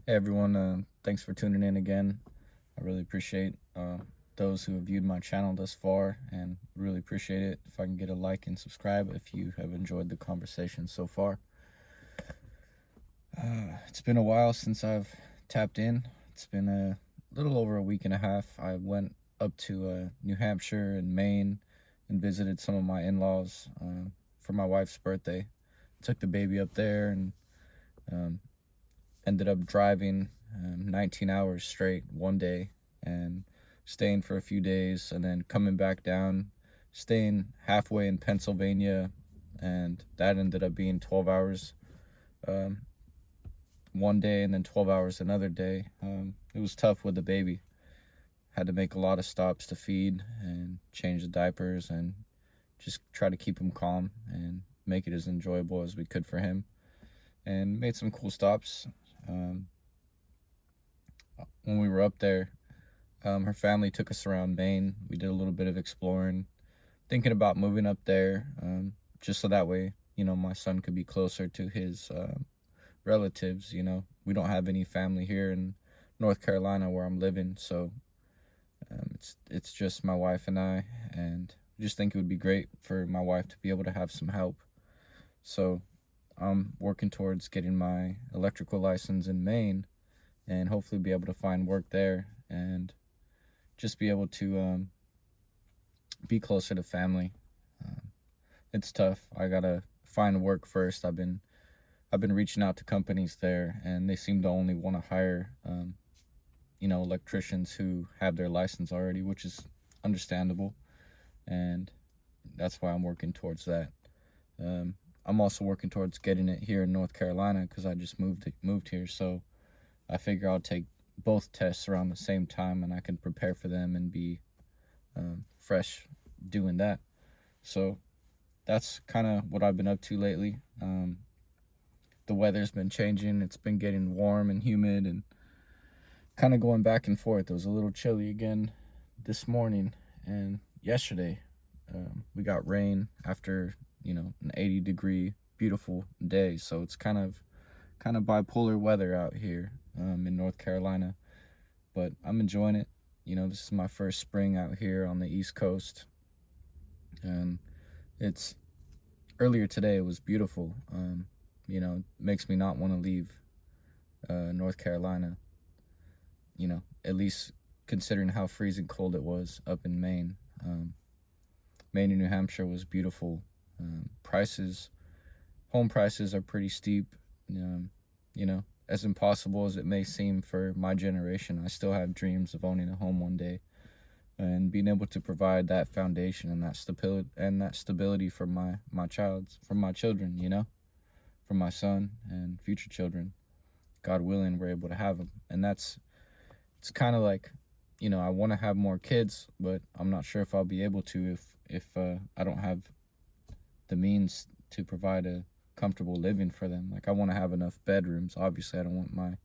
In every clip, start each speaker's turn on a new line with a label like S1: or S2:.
S1: Hey everyone, thanks for tuning in again. I really appreciate those who have viewed my channel thus far, and really appreciate it if I can get a like and subscribe if you have enjoyed the conversation so far. It's been a while since I've tapped in. It's been a little over a week and a half. I went up to New Hampshire and Maine and visited some of my in-laws for my wife's birthday. Took the baby up there and um, ended up driving 19 hours straight one day and staying for a few days and then coming back down, staying halfway in Pennsylvania, and that ended up being 12 hours um, one day and then 12 hours another day. It was tough with the baby. Had to make a lot of stops to feed and change the diapers and just try to keep him calm and make it as enjoyable as we could for him. And made some cool stops. Um, when we were up there, her family took us around Maine. We did a little bit of exploring, thinking about moving up there, just so that way, my son could be closer to his relatives. We don't have any family here in North Carolina where I'm living, so it's just my wife and I, and I just think it would be great for my wife to be able to have some help. So I'm working towards getting my electrical license in Maine and hopefully be able to find work there and just be able to be closer to family. Um, it's tough. I gotta find work first. I've been reaching out to companies there, and they seem to only want to hire electricians who have their license already, which is understandable, and that's why I'm working towards that. I'm also working towards getting it here in North Carolina because I just moved here, so I figure I'll take both tests around the same time and I can prepare for them and be fresh doing that. So that's kind of what I've been up to lately. The weather's been changing. It's been getting warm and humid and kind of going back and forth. It was a little chilly again this morning and yesterday. We got rain after, an 80-degree beautiful day. So it's kind of bipolar weather out here in North Carolina, but I'm enjoying it. This is my first spring out here on the East Coast, and it's earlier today. It was beautiful. Makes me not want to leave North Carolina. At least considering how freezing cold it was up in Maine. Maine and New Hampshire was beautiful. Home prices are pretty steep. Um, as impossible as it may seem for my generation, I still have dreams of owning a home one day and being able to provide that foundation and that stability for my children, for my son and future children. God willing, we're able to have them, and it's kind of like, I want to have more kids, but I'm not sure if I'll be able to if I don't have the means to provide a comfortable living for them. Like, I want to have enough bedrooms. Obviously, I don't want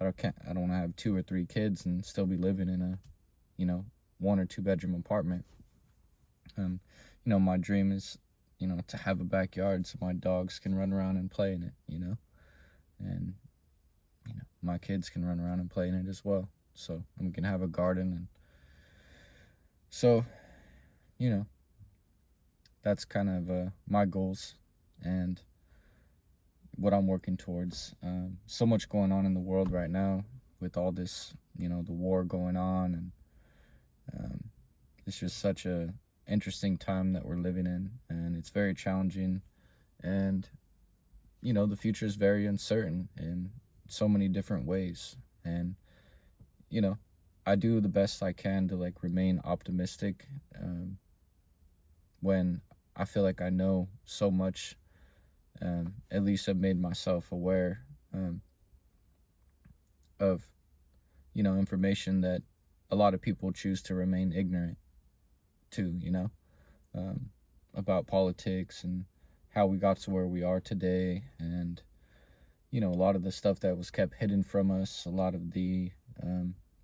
S1: to have 2 or 3 kids and still be living in a, 1 or 2 bedroom apartment. My dream is, to have a backyard so my dogs can run around and play in it, and my kids can run around and play in it as well. So, and we can have a garden, and so, you know, that's kind of my goals and what I'm working towards. So much going on in the world right now with all this, the war going on, and it's just such a interesting time that we're living in, and it's very challenging, and the future is very uncertain in so many different ways, and you know I do the best I can to like remain optimistic when I feel like I know so much. At least I've made myself aware of information that a lot of people choose to remain ignorant to, um, about politics and how we got to where we are today, and a lot of the stuff that was kept hidden from us, a lot of the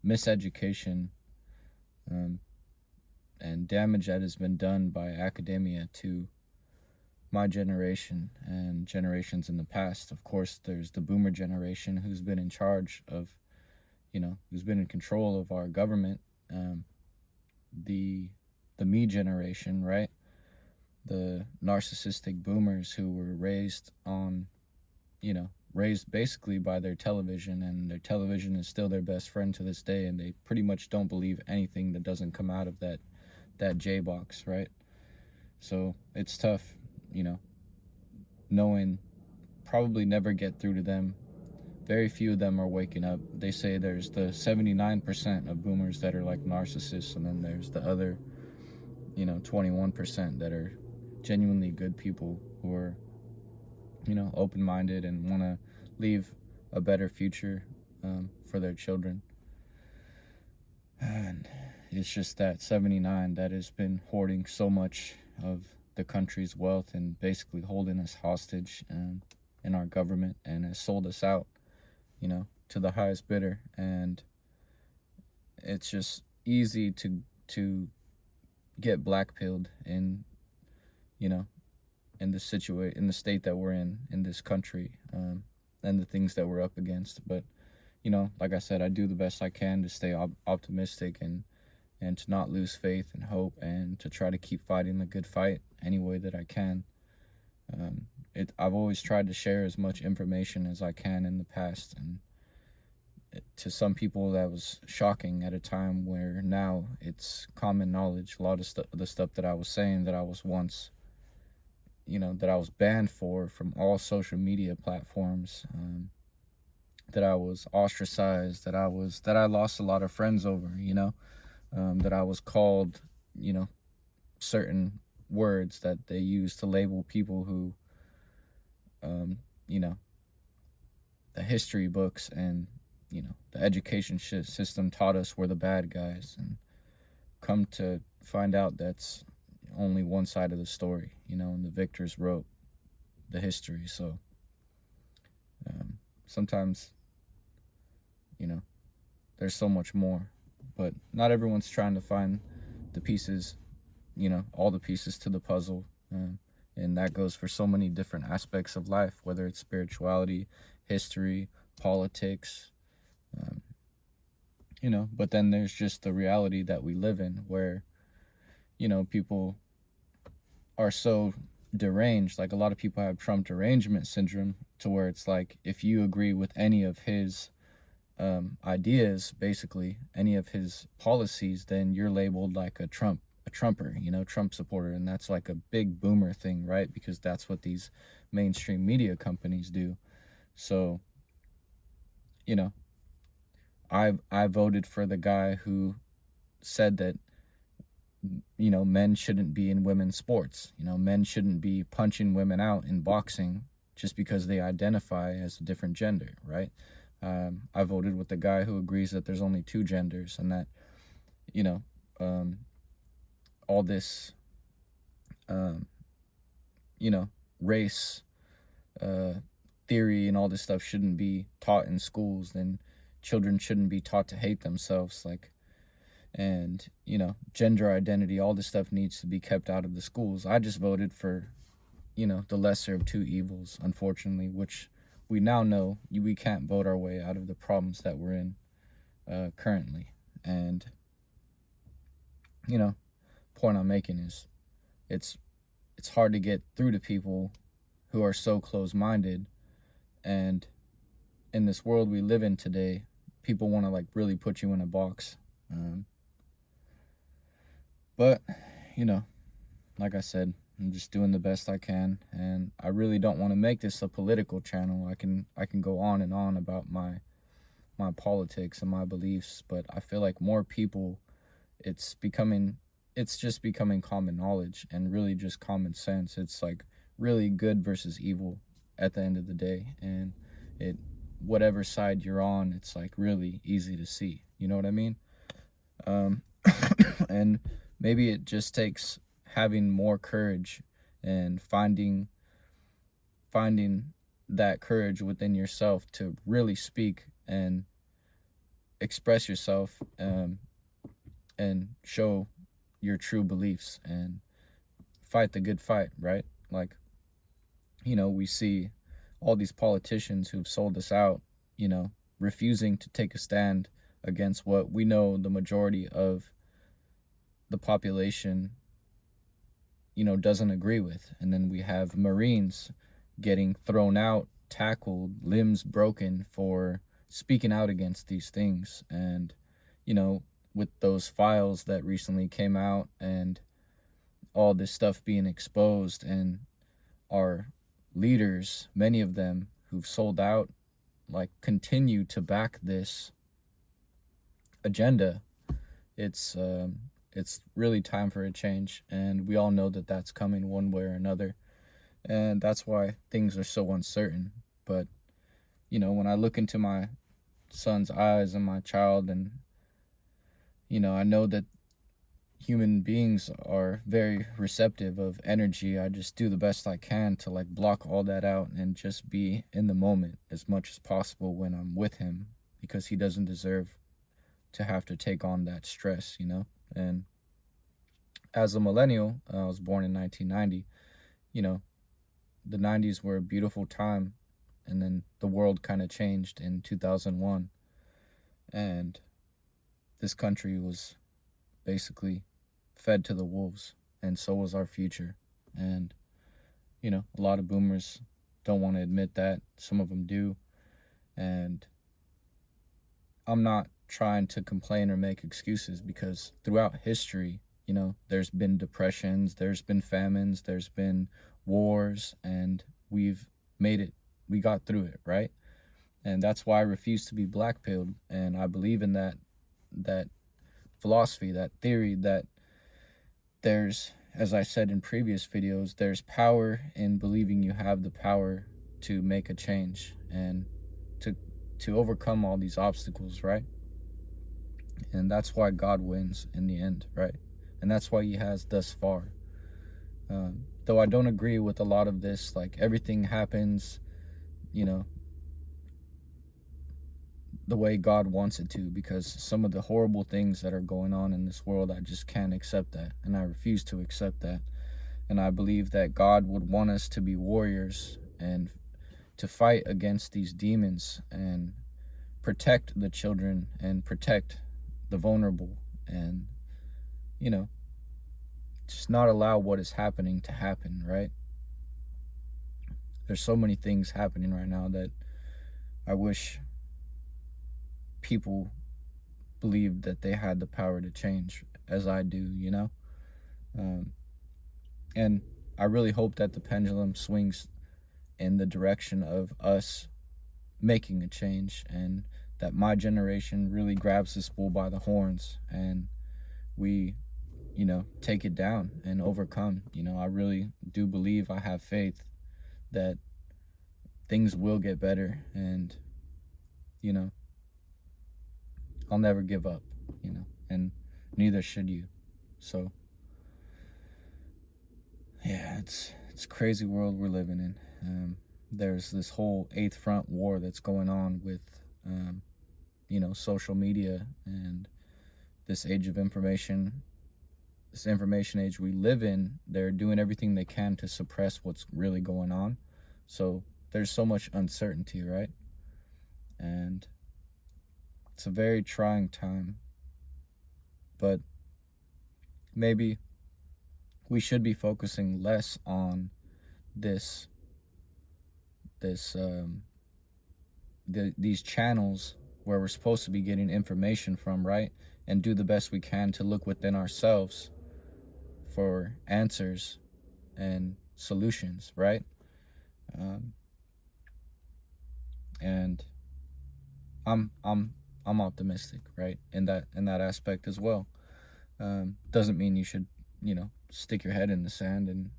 S1: miseducation and damage that has been done by academia to my generation and generations in the past. Of course, there's the boomer generation who's been in charge of, who's been in control of our government. The me generation, right? The narcissistic boomers who were raised basically by their television, and their television is still their best friend to this day, and they pretty much don't believe anything that doesn't come out of that J box, right? So it's tough, knowing probably never get through to them. Very few of them are waking up. They say there's the 79% of boomers that are like narcissists, and then there's the other 21% that are genuinely good people who are open-minded and want to leave a better future for their children. And it's just that 79 that has been hoarding so much of the country's wealth and basically holding us hostage in our government, and has sold us out to the highest bidder. And it's just easy to get blackpilled in in the state that we're in this country, and the things that we're up against. But like I said, I do the best I can to stay optimistic and to not lose faith and hope, and to try to keep fighting the good fight any way that I can. I've always tried to share as much information as I can in the past, and to some people that was shocking at a time where now it's common knowledge. A lot of the stuff that I was saying, that I was once, that I was banned from all social media platforms, that I was ostracized, that I lost a lot of friends over, that I was called, certain words that they use to label people who, the history books and, the education system taught us were the bad guys, and come to find out that's only one side of the story, and the victors wrote the history. So sometimes, there's so much more, but not everyone's trying to find the pieces, all the pieces to the puzzle. And that goes for so many different aspects of life, whether it's spirituality, history, politics, but then there's just the reality that we live in, where, people are so deranged. Like, a lot of people have Trump derangement syndrome, to where it's like, if you agree with any of his ideas, basically any of his policies, then you're labeled like a Trumper, Trump supporter. And that's like a big boomer thing, right? Because that's what these mainstream media companies do. So, I voted for the guy who said that, men shouldn't be in women's sports. Men shouldn't be punching women out in boxing just because they identify as a different gender, right? I voted with the guy who agrees that there's only two genders, and that, all this, race theory and all this stuff shouldn't be taught in schools. Then children shouldn't be taught to hate themselves, and gender identity, all this stuff needs to be kept out of the schools. I just voted for, the lesser of two evils, unfortunately, which we now know we can't vote our way out of the problems that we're in currently. And point I'm making is, it's hard to get through to people who are so close-minded. And in this world we live in today, people want to really put you in a box. But like I said, I'm just doing the best I can, and I really don't want to make this a political channel. I can go on and on about my politics and my beliefs, but I feel like more people, it's just becoming common knowledge, and really just common sense. It's like really good versus evil at the end of the day, and whatever side you're on, it's like really easy to see. You know what I mean? And maybe it just takes having more courage and finding that courage within yourself to really speak and express yourself, and show your true beliefs and fight the good fight, right? Like, we see all these politicians who've sold us out, refusing to take a stand against what we know the majority of the population, doesn't agree with. And then we have Marines getting thrown out, tackled, limbs broken for speaking out against these things. And, with those files that recently came out and all this stuff being exposed, and our leaders, many of them who've sold out, like, continue to back this agenda, it's really time for a change, and we all know that that's coming one way or another, and that's why things are so uncertain. But when I look into my son's eyes and my child, and I know that human beings are very receptive of energy, I just do the best I can to, like, block all that out and just be in the moment as much as possible when I'm with him, because he doesn't deserve to have to take on that stress. And as a millennial, I was born in 1990. The 90s were a beautiful time, and then the world kind of changed in 2001, and this country was basically fed to the wolves, and so was our future. And a lot of boomers don't want to admit that. Some of them do, and I'm not trying to complain or make excuses, because throughout history, there's been depressions, there's been famines, there's been wars, and we've made it. We got through it, right? And that's why I refuse to be black-pilled, and I believe in that philosophy, that theory, that there's, as I said in previous videos, there's power in believing you have the power to make a change and to overcome all these obstacles, right? And that's why God wins in the end, right? And that's why he has thus far. Though I don't agree with a lot of this, like, everything happens, the way God wants it to, because some of the horrible things that are going on in this world, I just can't accept that, and I refuse to accept that. And I believe that God would want us to be warriors and to fight against these demons and protect the children and protect the vulnerable, and just not allow what is happening to happen, right? There's so many things happening right now that I wish people believed that they had the power to change, as I do. And I really hope that the pendulum swings in the direction of us making a change, and that my generation really grabs this bull by the horns, and we take it down and overcome. I really do believe, I have faith that things will get better, and I'll never give up, and neither should you. So yeah, it's a crazy world we're living in. There's this whole eighth front war that's going on with social media, and this age of information, this information age we live in. They're doing everything they can to suppress what's really going on. So there's so much uncertainty, right? And it's a very trying time. But maybe we should be focusing less on these channels where we're supposed to be getting information from, right? And do the best we can to look within ourselves for answers and solutions, right? And I'm optimistic, right, in that aspect as well. Doesn't mean you should, stick your head in the sand and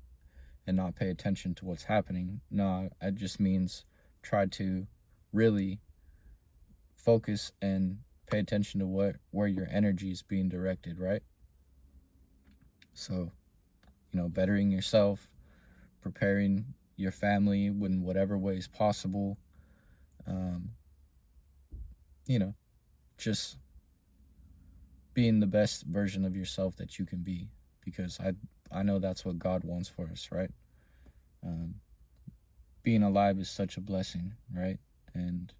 S1: not pay attention to what's happening. No, it just means try to really focus and pay attention to where your energy is being directed, right? So, bettering yourself, preparing your family in whatever way is possible. Just being the best version of yourself that you can be, because I know that's what God wants for us, right? being alive is such a blessing, right? And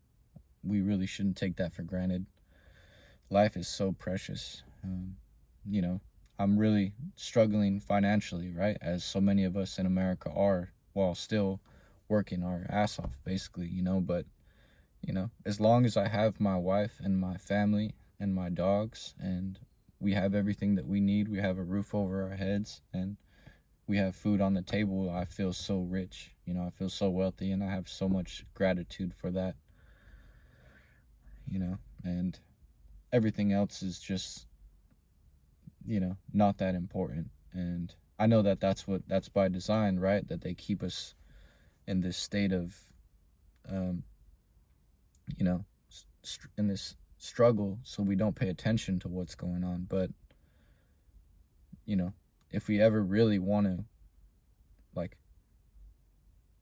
S1: we really shouldn't take that for granted. Life is so precious. You know, I'm really struggling financially, right? As so many of us in America are, while still working our ass off, basically, but, as long as I have my wife and my family and my dogs, and we have everything that we need, we have a roof over our heads, and we have food on the table, I feel so rich. I feel so wealthy, and I have so much gratitude for that, and everything else is just, not that important. And I know that that's by design, right? That they keep us in this state of, in this struggle, so we don't pay attention to what's going on. But, if we ever really want to, like,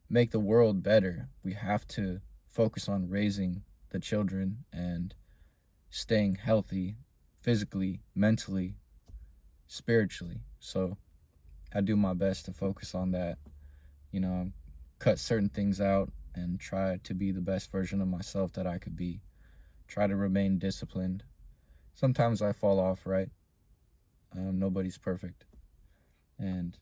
S1: make the world better, we have to focus on raising the children and staying healthy physically, mentally, spiritually. So I do my best to focus on that, cut certain things out and try to be the best version of myself that I could be. Try to remain disciplined. Sometimes I fall off, right? Nobody's perfect. And,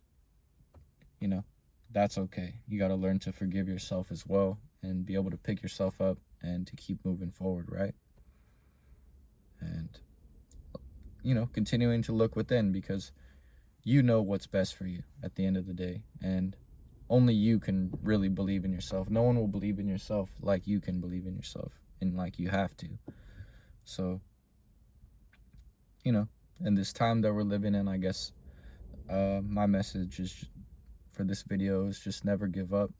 S1: that's okay. You got to learn to forgive yourself as well and be able to pick yourself up and to keep moving forward, right? And, continuing to look within, because you know what's best for you at the end of the day. And only you can really believe in yourself. No one will believe in yourself like you can believe in yourself, and like you have to. So, in this time that we're living in, I guess my message is for this video is just never give up.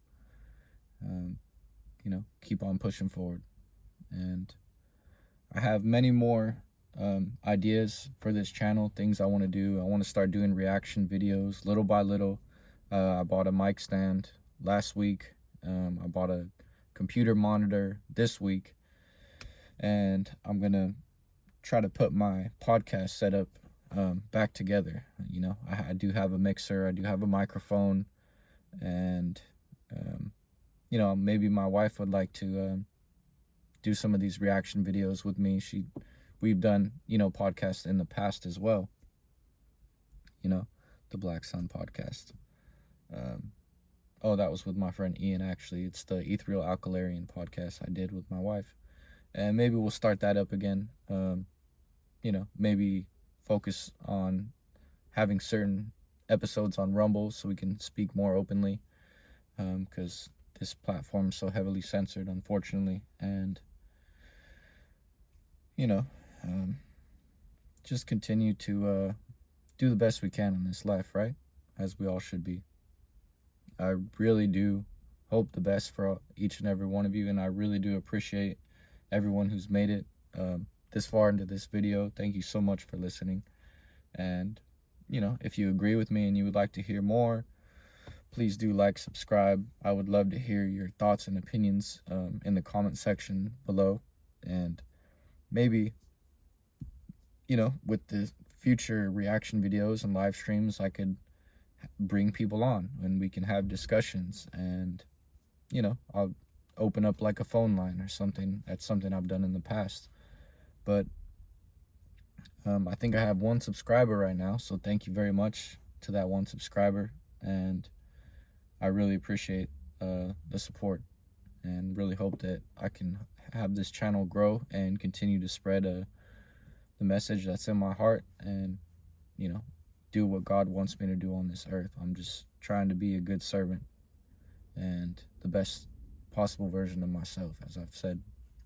S1: Keep on pushing forward. And I have many more ideas for this channel, things I want to do. I want to start doing reaction videos little by little. I bought a mic stand last week. I bought a computer monitor this week, and I'm gonna try to put my podcast setup back together. I do have a mixer, I do have a microphone, and maybe my wife would like to do some of these reaction videos with me. We've done podcasts in the past as well, the Black Sun podcast. That was with my friend Ian, actually. It's the Ethereal Alkalarian podcast I did with my wife, and maybe we'll start that up again. Maybe focus on having certain episodes on Rumble so we can speak more openly, because this platform is so heavily censored, unfortunately. And just continue to do the best we can in this life, right? As we all should be. I really do hope the best for each and every one of you, and I really do appreciate everyone who's made it this far into this video. Thank you so much for listening. And if you agree with me and you would like to hear more, please do like, subscribe. I would love to hear your thoughts and opinions in the comment section below. And maybe with the future reaction videos and live streams, I could bring people on and we can have discussions, and I'll open up like a phone line or something. That's something I've done in the past. But I think I have 1 subscriber right now, so thank you very much to that 1 subscriber, and I really appreciate the support, and really hope that I can have this channel grow and continue to spread the message that's in my heart, and do what God wants me to do on this earth. I'm just trying to be a good servant and the best possible version of myself, as I've said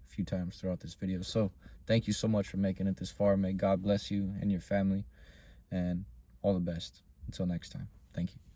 S1: a few times throughout this video. So thank you so much for making it this far. May God bless you and your family, and all the best. Until next time, thank you.